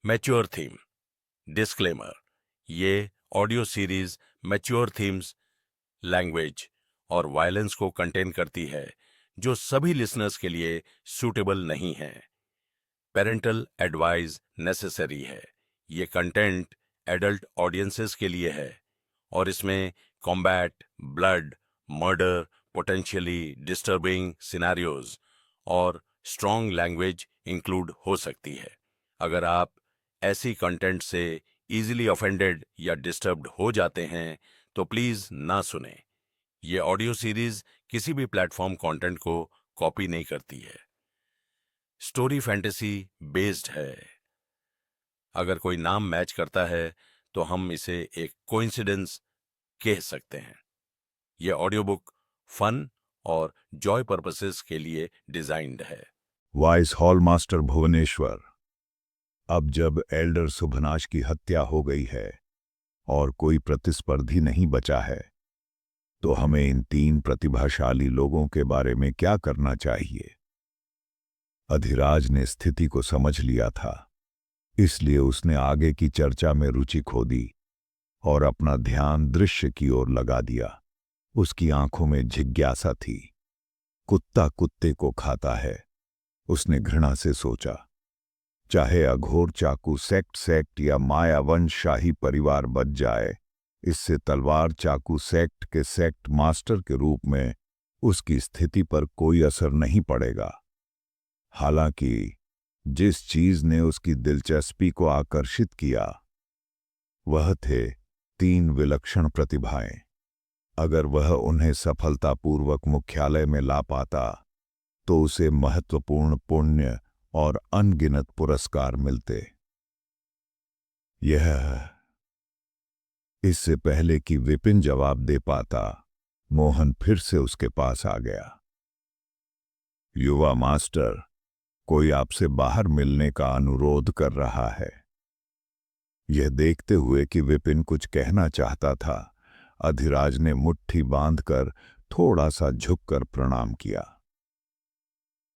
Mature theme. Disclaimer, ये audio series mature themes, language और violence को कंटेन करती है जो सभी लिसनर्स के लिए सूटेबल नहीं है। पेरेंटल एडवाइस नेसेसरी है। ये कंटेंट एडल्ट ऑडियंसेस के लिए है और इसमें combat, blood, murder, potentially disturbing scenarios और स्ट्रॉन्ग लैंग्वेज इंक्लूड हो सकती है। अगर आप ऐसी कंटेंट से इजीली ऑफेंडेड या डिस्टर्ब्ड हो जाते हैं तो प्लीज ना सुने। ये ऑडियो सीरीज किसी भी प्लेटफॉर्म कंटेंट को कॉपी नहीं करती है। स्टोरी फैंटेसी बेस्ड है। अगर कोई नाम मैच करता है तो हम इसे एक कोइंसिडेंस कह सकते हैं। यह ऑडियो बुक फन और जॉय पर्पसेस के लिए डिजाइन्ड है। Vice hall master Bhubaneswar. अब जब एल्डर सुभनाश की हत्या हो गई है और कोई प्रतिस्पर्धी नहीं बचा है, तो हमें इन 3 प्रतिभाशाली लोगों के बारे में क्या करना चाहिए? अधिराज ने स्थिति को समझ लिया था, इसलिए उसने आगे की चर्चा में रुचि खो दी और अपना ध्यान दृश्य की ओर लगा दिया। उसकी आंखों में जिज्ञासा थी। कुत्ता कुत्ते को खाता है, उसने घृणा से सोचा। चाहे अघोर चाकू सेक्ट या मायावंश शाही परिवार बच जाए, इससे तलवार चाकू सेक्ट के सेक्ट मास्टर के रूप में उसकी स्थिति पर कोई असर नहीं पड़ेगा। हालांकि जिस चीज ने उसकी दिलचस्पी को आकर्षित किया वह थे 3 विलक्षण प्रतिभाएं। अगर वह उन्हें सफलतापूर्वक मुख्यालय में ला पाता तो उसे महत्वपूर्ण पुण्य और अनगिनत पुरस्कार मिलते। यह इससे पहले कि विपिन जवाब दे पाता, मोहन फिर से उसके पास आ गया। युवा मास्टर, कोई आपसे बाहर मिलने का अनुरोध कर रहा है। यह देखते हुए कि विपिन कुछ कहना चाहता था, अधिराज ने मुट्ठी बांधकर थोड़ा सा झुककर प्रणाम किया।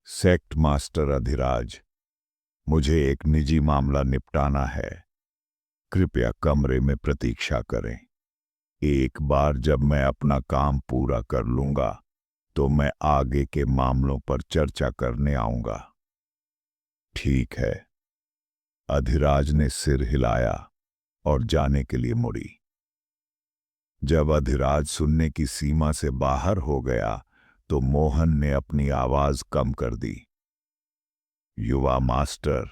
सेक्ट मास्टर अधिराज, मुझे एक निजी मामला निपटाना है। कृपया कमरे में प्रतीक्षा करें। एक बार जब मैं अपना काम पूरा कर लूंगा तो मैं आगे के मामलों पर चर्चा करने आऊंगा। ठीक है। अधिराज ने सिर हिलाया और जाने के लिए मुड़ी। जब अधिराज सुनने की सीमा से बाहर हो गया तो मोहन ने अपनी आवाज कम कर दी। युवा मास्टर,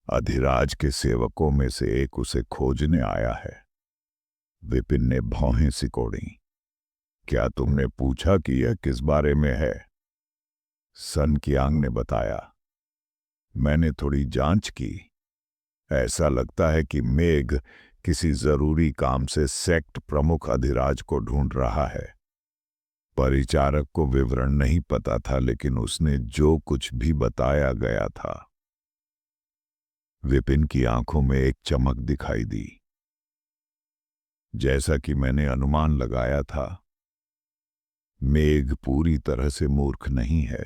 अधिराज के सेवकों में से एक उसे खोजने आया है। विपिन ने भौहें सिकोड़ी। क्या तुमने पूछा कि यह किस बारे में है? सन कियांग ने बताया। मैंने थोड़ी जांच की। ऐसा लगता है कि मेघ किसी जरूरी काम से सेक्ट प्रमुख अधिराज को ढूंढ रहा है। परिचारक को विवरण नहीं पता था, लेकिन उसने जो कुछ भी बताया गया था। विपिन की आंखों में एक चमक दिखाई दी। जैसा कि मैंने अनुमान लगाया था, मेघ पूरी तरह से मूर्ख नहीं है।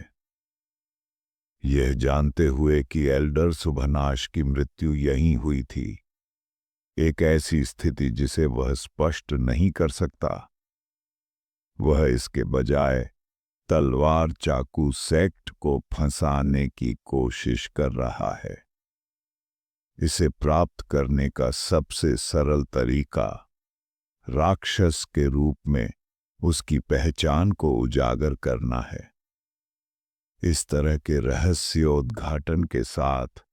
यह जानते हुए कि एल्डर सुभनाश की मृत्यु यहीं हुई थी, एक ऐसी स्थिति जिसे वह स्पष्ट नहीं कर सकता, वह इसके बजाय तलवार चाकू सेक्ट को फंसाने की कोशिश कर रहा है। इसे प्राप्त करने का सबसे सरल तरीका राक्षस के रूप में उसकी पहचान को उजागर करना है। इस तरह के रहस्योद्घाटन के साथ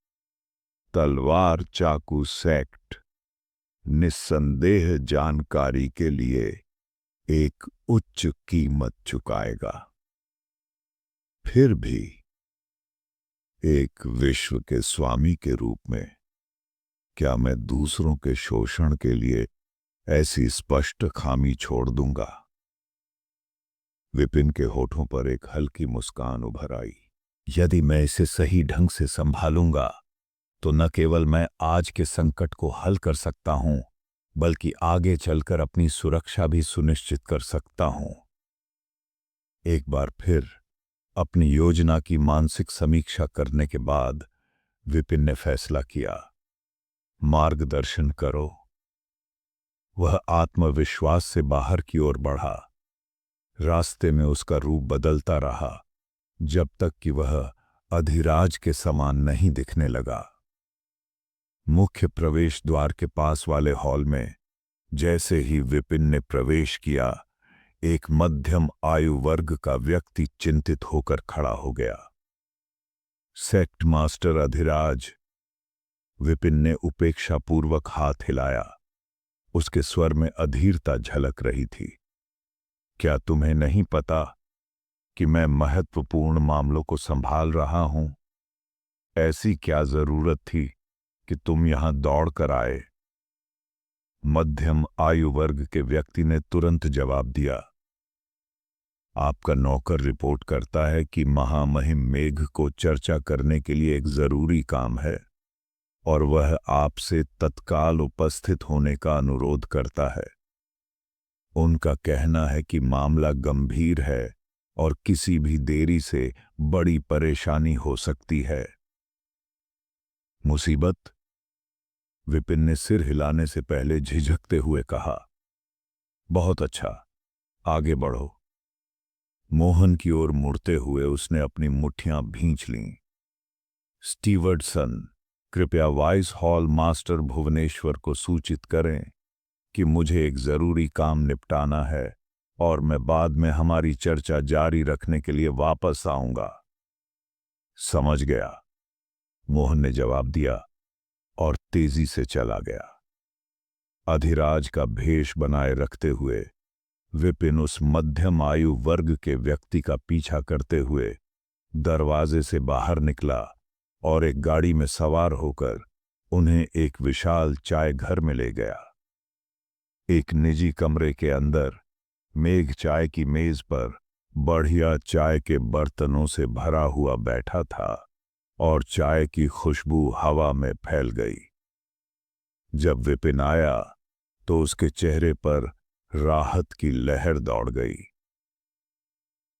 तलवार चाकू सेक्ट निस्संदेह जानकारी के लिए एक उच्च कीमत चुकाएगा। फिर भी एक विश्व के स्वामी के रूप में क्या मैं दूसरों के शोषण के लिए ऐसी स्पष्ट खामी छोड़ दूंगा? विपिन के होठों पर एक हल्की मुस्कान उभर आई। यदि मैं इसे सही ढंग से संभालूंगा तो न केवल मैं आज के संकट को हल कर सकता हूं, बल्कि आगे चलकर अपनी सुरक्षा भी सुनिश्चित कर सकता हूं। एक बार फिर अपनी योजना की मानसिक समीक्षा करने के बाद विपिन ने फैसला किया। मार्गदर्शन करो। वह आत्मविश्वास से बाहर की ओर बढ़ा। रास्ते में उसका रूप बदलता रहा जब तक कि वह अधिराज के समान नहीं दिखने लगा। मुख्य प्रवेश द्वार के पास वाले हॉल में जैसे ही विपिन ने प्रवेश किया, एक मध्यम आयु वर्ग का व्यक्ति चिंतित होकर खड़ा हो गया। Sect master Adhiraj. विपिन ने उपेक्षापूर्वक हाथ हिलाया। उसके स्वर में अधीरता झलक रही थी। क्या तुम्हें नहीं पता कि मैं महत्वपूर्ण मामलों को संभाल रहा हूं? ऐसी क्या जरूरत थी कि तुम यहां दौड़ कर आए? मध्यम आयु वर्ग के व्यक्ति ने तुरंत जवाब दिया। आपका नौकर रिपोर्ट करता है कि महामहिम मेघ को चर्चा करने के लिए एक जरूरी काम है और वह आपसे तत्काल उपस्थित होने का अनुरोध करता है। उनका कहना है कि मामला गंभीर है और किसी भी देरी से बड़ी परेशानी हो सकती है। मुसीबत? विपिन ने सिर हिलाने से पहले झिझकते हुए कहा। बहुत अच्छा, आगे बढ़ो। मोहन की ओर मुड़ते हुए उसने अपनी मुट्ठियां भींच लीं। स्टीवर्डसन, कृपया वाइस हॉल मास्टर भुवनेश्वर को सूचित करें कि मुझे एक जरूरी काम निपटाना है और मैं बाद में हमारी चर्चा जारी रखने के लिए वापस आऊंगा। समझ गया, मोहन ने जवाब दिया और तेजी से चला गया। अधिराज का भेष बनाए रखते हुए विपिन उस मध्यम आयु वर्ग के व्यक्ति का पीछा करते हुए दरवाजे से बाहर निकला और एक गाड़ी में सवार होकर उन्हें एक विशाल चाय घर में ले गया। एक निजी कमरे के अंदर मेघ चाय की मेज पर बढ़िया चाय के बर्तनों से भरा हुआ बैठा था और चाय की खुशबू हवा में फैल गई। जब विपिन आया तो उसके चेहरे पर राहत की लहर दौड़ गई।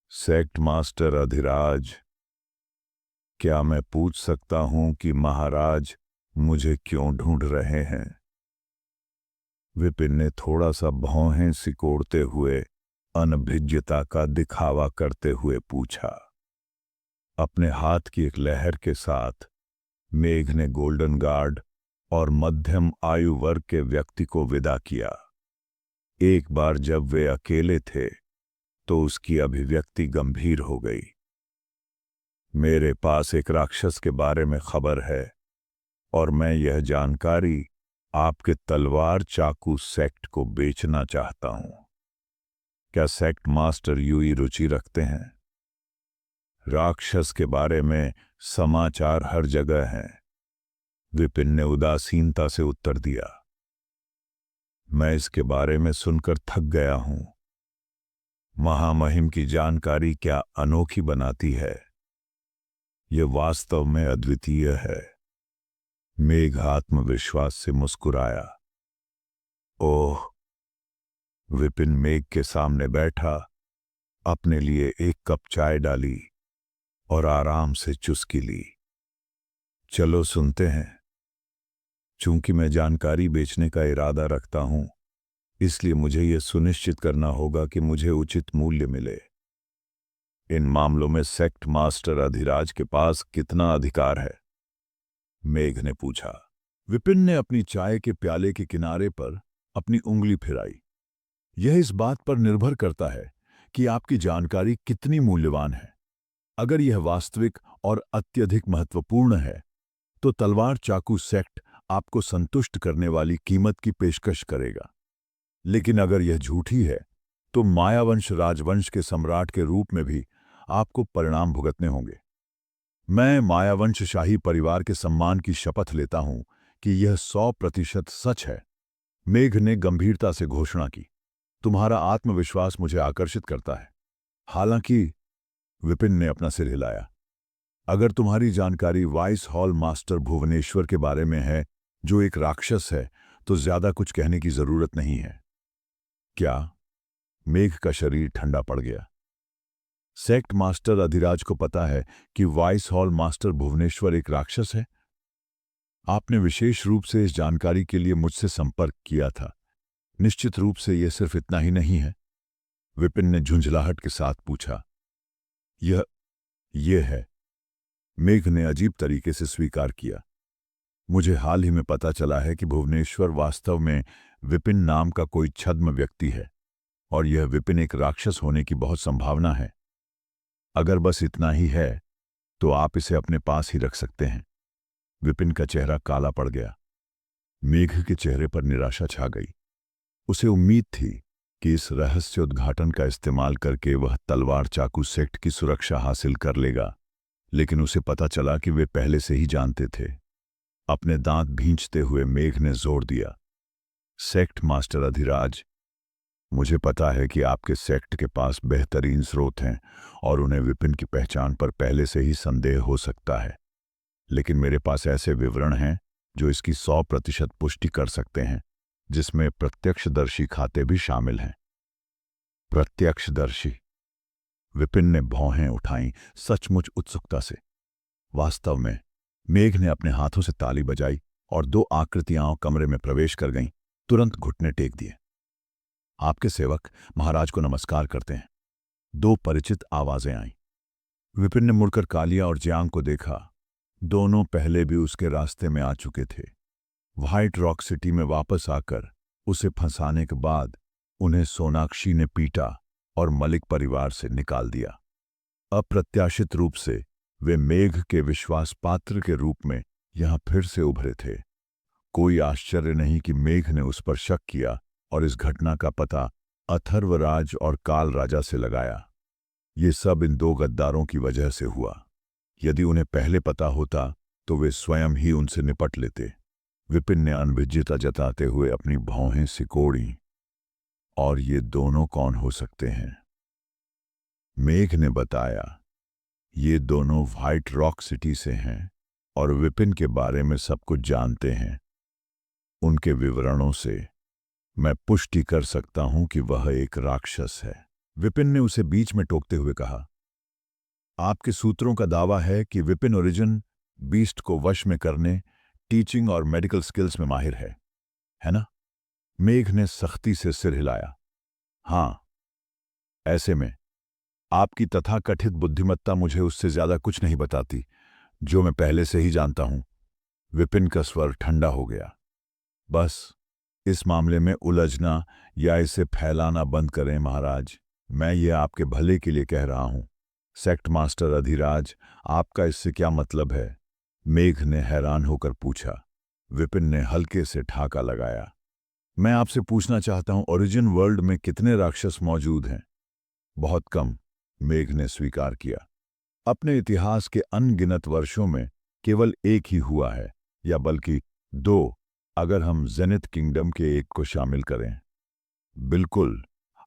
सेक्ट मास्टर अधिराज, क्या मैं पूछ सकता हूं कि महाराज मुझे क्यों ढूंढ रहे हैं? विपिन ने थोड़ा सा भौहें सिकोड़ते हुए अनभिज्ञता का दिखावा करते हुए पूछा। अपने हाथ की एक लहर के साथ मेघ ने गोल्डन गार्ड और मध्यम आयु वर्ग के व्यक्ति को विदा किया। एक बार जब वे अकेले थे तो उसकी अभिव्यक्ति गंभीर हो गई। मेरे पास एक राक्षस के बारे में खबर है और मैं यह जानकारी आपके तलवार चाकू सेक्ट को बेचना चाहता हूं। क्या सेक्ट मास्टर यूं रुचि रखते हैं? राक्षस के बारे में समाचार हर जगह हैं, विपिन ने उदासीनता से उत्तर दिया। मैं इसके बारे में सुनकर थक गया हूं। महामहिम की जानकारी क्या अनोखी बनाती है। यह वास्तव में अद्वितीय है। मेघ आत्मविश्वास से मुस्कुराया। ओह! विपिन मेघ के सामने बैठा, अपने लिए एक कप चाय डाली और आराम से चुस्की ली। चलो सुनते हैं। चूंकि मैं जानकारी बेचने का इरादा रखता हूं, इसलिए मुझे यह सुनिश्चित करना होगा कि मुझे उचित मूल्य मिले। इन मामलों में सेक्ट मास्टर अधिराज के पास कितना अधिकार है? मेघ ने पूछा। विपिन ने अपनी चाय के प्याले के किनारे पर अपनी उंगली फिराई। यह इस बात पर निर्भर करता है कि आपकी जानकारी कितनी मूल्यवान है। अगर यह वास्तविक और अत्यधिक महत्वपूर्ण है तो तलवार चाकू सेक्ट आपको संतुष्ट करने वाली कीमत की पेशकश करेगा। लेकिन अगर यह झूठी है तो मायावंश राजवंश के सम्राट के रूप में भी आपको परिणाम भुगतने होंगे। मैं मायावंश शाही परिवार के सम्मान की शपथ लेता हूं कि यह 100% सच है। मेघ ने गंभीरता से घोषणा की। तुम्हारा आत्मविश्वास मुझे आकर्षित करता है। हालांकि, विपिन ने अपना सिर हिलाया, अगर तुम्हारी जानकारी वाइस हॉल मास्टर भुवनेश्वर के बारे में है जो एक राक्षस है, तो ज्यादा कुछ कहने की जरूरत नहीं है। क्या? मेघ का शरीर ठंडा पड़ गया। सेक्ट मास्टर अधिराज को पता है कि वाइस हॉल मास्टर भुवनेश्वर एक राक्षस है? आपने विशेष रूप से इस जानकारी के लिए मुझसे संपर्क किया था। निश्चित रूप से यह सिर्फ इतना ही नहीं है। विपिन ने झुंझलाहट के साथ पूछा। यह है। मेघ ने अजीब तरीके से स्वीकार किया। मुझे हाल ही में पता चला है कि भुवनेश्वर वास्तव में विपिन नाम का कोई छद्म व्यक्ति है, और यह विपिन एक राक्षस होने की बहुत संभावना है। अगर बस इतना ही है तो आप इसे अपने पास ही रख सकते हैं। विपिन का चेहरा काला पड़ गया। मेघ के चेहरे पर निराशा छा गई। उसे उम्मीद थी कि इस रहस्य उद्घाटन का इस्तेमाल करके वह तलवार चाकू सेक्ट की सुरक्षा हासिल कर लेगा, लेकिन उसे पता चला कि वे पहले से ही जानते थे। अपने दांत भींचते हुए मेघ ने जोर दिया। सेक्ट मास्टर अधिराज, मुझे पता है कि आपके सेक्ट के पास बेहतरीन स्रोत हैं और उन्हें विपिन की पहचान पर पहले से ही संदेह हो सकता है, लेकिन मेरे पास ऐसे विवरण हैं जो इसकी 100% पुष्टि कर सकते हैं, जिसमें प्रत्यक्षदर्शी खाते भी शामिल हैं। प्रत्यक्षदर्शी? विपिन ने भौहें उठाईं, सचमुच उत्सुकता से। वास्तव में मेघ ने अपने हाथों से ताली बजाई और 2 आकृतियां कमरे में प्रवेश कर गईं। तुरंत घुटने टेक दिए। आपके सेवक महाराज को नमस्कार करते हैं। 2 परिचित आवाजें आईं। विपिन ने मुड़कर कालिया और जियांग को देखा। दोनों पहले भी उसके रास्ते में आ चुके थे। व्हाइट रॉक सिटी में वापस आकर उसे फंसाने के बाद उन्हें सोनाक्षी ने पीटा और मलिक परिवार से निकाल दिया। अप्रत्याशित रूप से वे मेघ के विश्वास पात्र के रूप में यहां फिर से उभरे थे। कोई आश्चर्य नहीं कि मेघ ने उस पर शक किया और इस घटना का पता अथर्वराज और काल राजा से लगाया। ये सब इन 2 गद्दारों की वजह से हुआ। यदि उन्हें पहले पता होता तो वे स्वयं ही उनसे निपट लेते। विपिन ने अनभिज्ञता जताते हुए अपनी भौहें सिकोड़ी। और ये दोनों कौन हो सकते हैं? मेघ ने बताया, ये दोनों व्हाइट रॉक सिटी से हैं और विपिन के बारे में सब कुछ जानते हैं। उनके विवरणों से मैं पुष्टि कर सकता हूं कि वह एक राक्षस है। विपिन ने उसे बीच में टोकते हुए कहा, आपके सूत्रों का दावा है कि विपिन ओरिजिन बीस्ट को वश में करने, टीचिंग और मेडिकल स्किल्स में माहिर है ना? मेघ ने सख्ती से सिर हिलाया। हां, ऐसे में आपकी तथाकथित बुद्धिमत्ता मुझे उससे ज्यादा कुछ नहीं बताती, जो मैं पहले से ही जानता हूं। विपिन का स्वर ठंडा हो गया। बस इस मामले में उलझना या इसे फैलाना बंद करें महाराज। मैं ये आपके भले के लिए कह रहा हूं। सेक्ट मास्टर अधिराज, आपका इससे क्या मतलब है? मेघ ने हैरान होकर पूछा। विपिन ने हल्के से ठाका लगाया। मैं आपसे पूछना चाहता हूं, ओरिजिन वर्ल्ड में कितने राक्षस मौजूद हैं? बहुत कम, मेघ ने स्वीकार किया। अपने इतिहास के अनगिनत वर्षों में केवल एक ही हुआ है, या बल्कि 2, अगर हम जेनिथ किंगडम के एक को शामिल करें। बिल्कुल,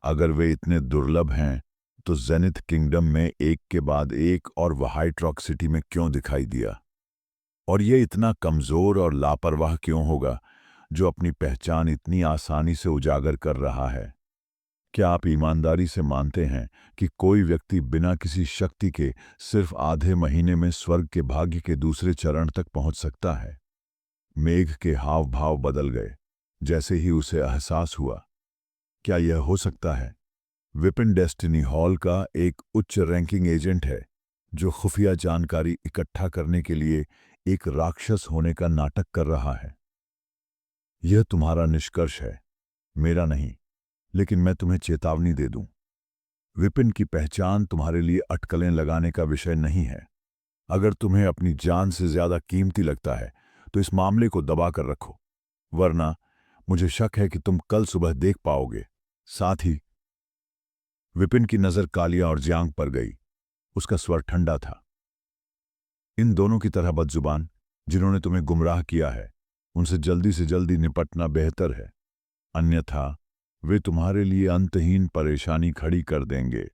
अगर वे इतने दुर्लभ हैं तो जेनिथ किंगडम में एक के बाद एक और व्हाइट रॉक सिटी में क्यों दिखाई दिया? और ये इतना कमजोर और लापरवाह क्यों होगा, जो अपनी पहचान इतनी आसानी से उजागर कर रहा है? क्या आप ईमानदारी से मानते हैं कि कोई व्यक्ति बिना किसी शक्ति के सिर्फ आधे महीने में स्वर्ग के भाग्य के दूसरे चरण तक पहुंच सकता है? मेघ के हाव भाव बदल गए जैसे ही उसे एहसास हुआ। क्या यह हो सकता है? विपिन डेस्टिनी हॉल का एक उच्च रैंकिंग एजेंट है, जो खुफिया जानकारी इकट्ठा करने के लिए एक राक्षस होने का नाटक कर रहा है। यह तुम्हारा निष्कर्ष है, मेरा नहीं, लेकिन मैं तुम्हें चेतावनी दे दूं। विपिन की पहचान तुम्हारे लिए अटकलें लगाने का विषय नहीं है। अगर तुम्हें अपनी जान से ज्यादा कीमती लगता है तो इस मामले को दबा कर रखो, वरना मुझे शक है कि तुम कल सुबह देख पाओगे। साथ ही विपिन की नजर कालिया और जियांग पर गई। उसका स्वर ठंडा था। इन दोनों की तरह बदजुबान जिन्होंने तुम्हें गुमराह किया है, उनसे जल्दी से जल्दी निपटना बेहतर है, अन्यथा वे तुम्हारे लिए अंतहीन परेशानी खड़ी कर देंगे।